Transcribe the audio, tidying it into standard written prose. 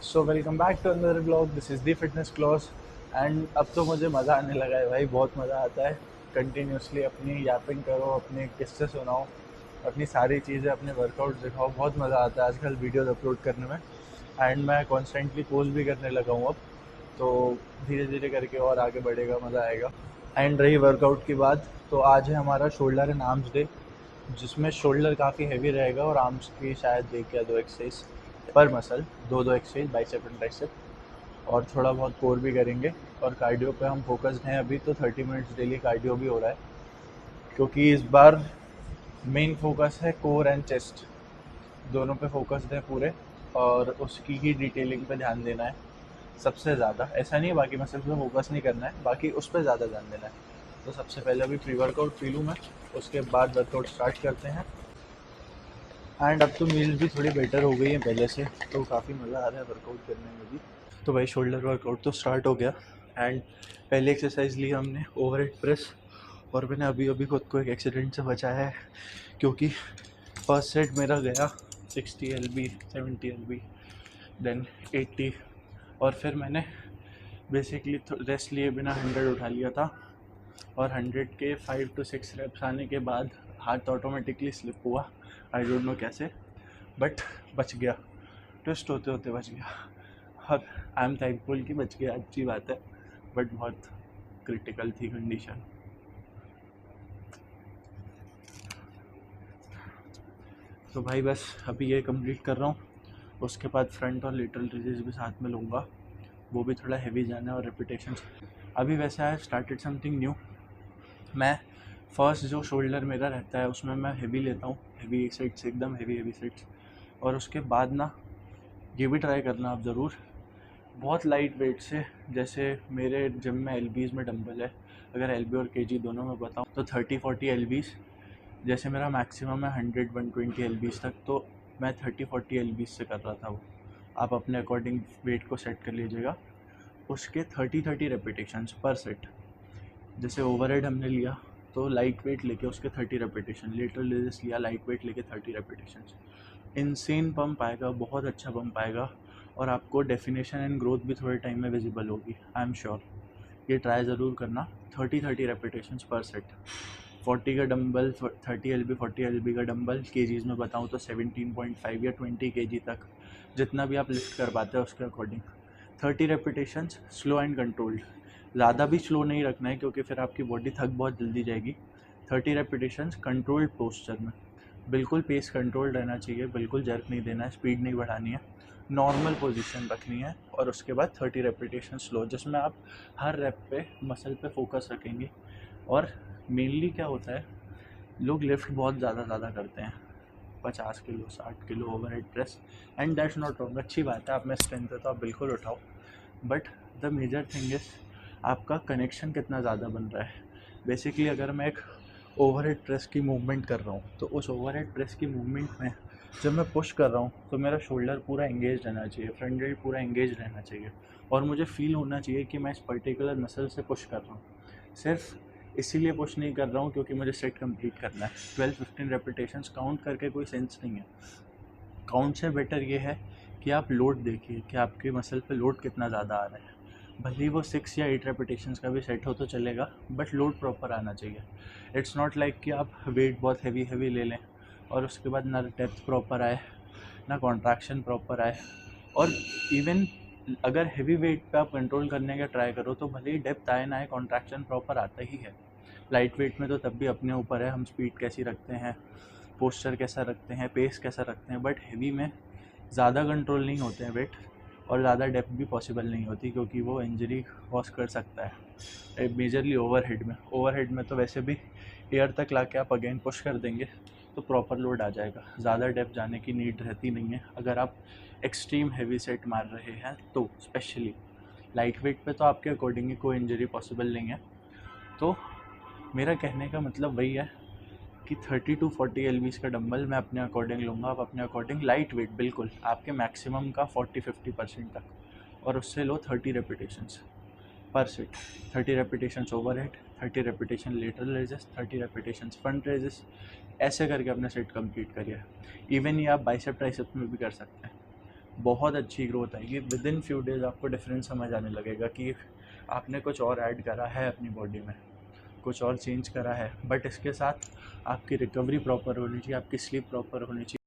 So welcome back to another blog. This is the fitness clause. And अब तो मुझे मज़ा आने लगा है भाई, बहुत मज़ा आता है। कंटिन्यूसली अपनी यापिंग करो, अपने किस्से सुनाओ, अपनी सारी चीज़ें, अपने वर्कआउट दिखाओ। बहुत मज़ा आता है आजकल वीडियोज़ अपलोड करने में। एंड मैं कॉन्स्टेंटली पोस्ट भी करने लगा हूँ अब, तो धीरे धीरे करके और आगे बढ़ेगा, मज़ा आएगा। एंड रही वर्कआउट की बात, तो आज है हमारा शोल्डर एंड आर्म्स डे, जिसमें शोल्डर काफ़ी हैवी रहेगा और आर्म्स की शायद 1 या 2 एक्सरसाइज पर मसल, दो एक्सरसाइज बाइसेप एंड ट्राइसेप, और थोड़ा बहुत कोर भी करेंगे। और कार्डियो पे हम फोकस्ड हैं अभी, तो 30 मिनट्स डेली कार्डियो भी हो रहा है, क्योंकि इस बार मेन फोकस है कोर एंड चेस्ट, दोनों पे फोकस्ड है पूरे, और उसकी ही डिटेलिंग पे ध्यान देना है सबसे ज़्यादा। ऐसा नहीं है बाकी मसल्स पे फोकस नहीं करना है, बाकी उस पर ज़्यादा ध्यान देना है। तो सबसे पहले अभी प्री वर्कआउट पी लूँ मैं, उसके बाद वर्कआउट स्टार्ट करते हैं। एंड अब तो मील्स भी थोड़ी बेटर हो गई हैं पहले से, तो काफ़ी मज़ा आ रहा है वर्कआउट करने में भी। तो भाई शोल्डर वर्कआउट तो स्टार्ट हो गया। एंड पहले एक्सरसाइज ली हमने ओवरहेड प्रेस, और मैंने अभी अभी खुद को एक एक्सीडेंट से बचाया है, क्योंकि फर्स्ट सेट मेरा गया 60 LB, 70 LB, देन 80, और फिर मैंने बेसिकली रेस्ट लिए बिना 100 उठा लिया था। और 100 के 5 to 6 रेप्स आने के बाद हाथ ऑटोमेटिकली स्लिप हुआ, आई डोंट नो कैसे, बट बच गया, ट्विस्ट होते होते बच गया। और आई एम थैंकफुल कि बच गया, अच्छी बात है, बट बहुत क्रिटिकल थी कंडीशन। तो भाई बस अभी ये कंप्लीट कर रहा हूँ, उसके बाद फ्रंट और लेटरल रेजेस भी साथ में लूँगा, वो भी थोड़ा हैवी जाना है और रेपिटेशंस। अभी वैसे आई स्टार्टेड समथिंग न्यू। मैं फर्स्ट जो शोल्डर मेरा रहता है उसमें मैं हैवी लेता हूँ, हैवी सेट्स, एकदम हैवी सेट्स। और उसके बाद ना, ये भी ट्राई करना आप ज़रूर, बहुत लाइट वेट से। जैसे मेरे जिम में एलबीज़ में डंबल है, अगर एलबी और केजी दोनों में बताऊँ तो 30-40 एलबीज़। जैसे मेरा मैक्सिमम है 100-120 एलबीज़ तक, तो मैं 30-40 एलबीज़ से कर रहा था वो। आप अपने अकॉर्डिंग वेट को सेट कर लीजिएगा। उसके 30-30 रेपिटेशंस पर सेट। जैसे ओवरहेड हमने लिया तो लाइट वेट लेके उसके 30 रेपिटेशन, लेटरल रेजेस लिया लाइट वेट लेके 30 रेपिटेशंस। इनसेन पंप आएगा, बहुत अच्छा पंप आएगा, और आपको डेफिनेशन एंड ग्रोथ भी थोड़े टाइम में विजिबल होगी, आई एम श्योर। ये ट्राई ज़रूर करना। 30-30 रेपिटेशंस पर सेट। 40 का डंबल, 30 LB, 40 LB का डंबल, केजीज़ में बताऊँ तो 17.5 या 20 kg तक, जितना भी आप लिफ्ट कर पाते हैं उसके according. 30 repetitions slow and controlled, ज़्यादा भी स्लो नहीं रखना है क्योंकि फिर आपकी बॉडी थक बहुत जल्दी जाएगी। 30 रेपिटेशंस कंट्रोल्ड पोस्चर में, बिल्कुल पेस कंट्रोल रहना चाहिए, बिल्कुल जर्क नहीं देना है, स्पीड नहीं बढ़ानी है, नॉर्मल पोजीशन रखनी है। और उसके बाद 30 रेपिटेशन स्लो, जिसमें आप हर रेप पे मसल पे फोकस रखेंगे। और मेनली क्या होता है, लोग लिफ्ट बहुत ज़्यादा करते हैं, 50 kilo 60 kilo overhead press, and that's not wrong, अच्छी बात है, आप में स्ट्रेंथ है तो आप बिल्कुल उठाओ। But the major thing is आपका कनेक्शन कितना ज़्यादा बन रहा है। बेसिकली अगर मैं एक ओवरहेड प्रेस की मूवमेंट कर रहा हूँ, तो उस ओवरहेड प्रेस की मूवमेंट में जब मैं पुश कर रहा हूँ तो मेरा शोल्डर पूरा एंगेज रहना चाहिए, फ्रंट डेल्ट पूरा एंगेज रहना चाहिए, और मुझे फील होना चाहिए कि मैं इस पर्टिकुलर मसल से पुश कर रहा हूँ। सिर्फ इसीलिए पुश नहीं कर रहा हूँ क्योंकि मुझे सेट कंप्लीट करना है। 12-15 रेपिटेशंस काउंट करके कोई सेंस नहीं है। काउंट से बेटर ये है कि आप लोड देखिए कि आपके मसल पे लोड कितना ज़्यादा आ रहा है। भले ही वो 6 या 8 रेपिटेशंस का भी सेट हो तो चलेगा, बट लोड प्रॉपर आना चाहिए। इट्स नॉट लाइक कि आप वेट बहुत हैवी ले लें और उसके बाद ना डेप्थ प्रॉपर आए, ना कॉन्ट्रैक्शन प्रॉपर आए। और इवन अगर हैवी वेट पे आप कंट्रोल करने का ट्राई करो तो भले ही डेप्थ आए ना आए, कॉन्ट्रैक्शन प्रॉपर आता ही है। लाइट वेट में तो तब भी अपने ऊपर है, हम स्पीड कैसी रखते हैं, पोस्चर कैसा रखते हैं, पेस कैसा रखते हैं। बट हैवी में ज़्यादा कंट्रोल नहीं होते हैं वेट, और ज़्यादा डेप्थ भी पॉसिबल नहीं होती क्योंकि वो इंजरी कॉज कर सकता है। मेजरली ओवरहेड में तो वैसे भी एयर तक ला के आप अगेन पुश कर देंगे तो प्रॉपर लोड आ जाएगा, ज़्यादा डेप्थ जाने की नीड रहती नहीं है अगर आप एक्सट्रीम हैवी सेट मार रहे हैं तो। स्पेशली लाइट वेट पे तो आपके अकॉर्डिंग ही कोई इंजरी पॉसिबल नहीं है। तो मेरा कहने का मतलब वही है कि 30-40 LBs का डंबल मैं अपने अकॉर्डिंग लूँगा, आप अपने अकॉर्डिंग लाइट वेट बिल्कुल आपके मैक्सिमम का 40-50% तक, और उससे लो 30 रेपिटेशंस पर set. 30 repetitions overhead, 30 repetition lateral raises, 30 repetitions front raises, ऐसे करके अपने सेट कंप्लीट करिए। इवन ये आप बाइसेप ट्राइसेप में भी कर सकते हैं। बहुत अच्छी ग्रोथ आएगी। विद इन फ्यू डेज़ आपको डिफरेंस समझ आने लगेगा कि आपने कुछ और ऐड करा है अपनी बॉडी में, कुछ और चेंज करा है। बट इसके साथ आपकी रिकवरी प्रॉपर होनी चाहिए, आपकी स्लीप प्रॉपर होनी चाहिए।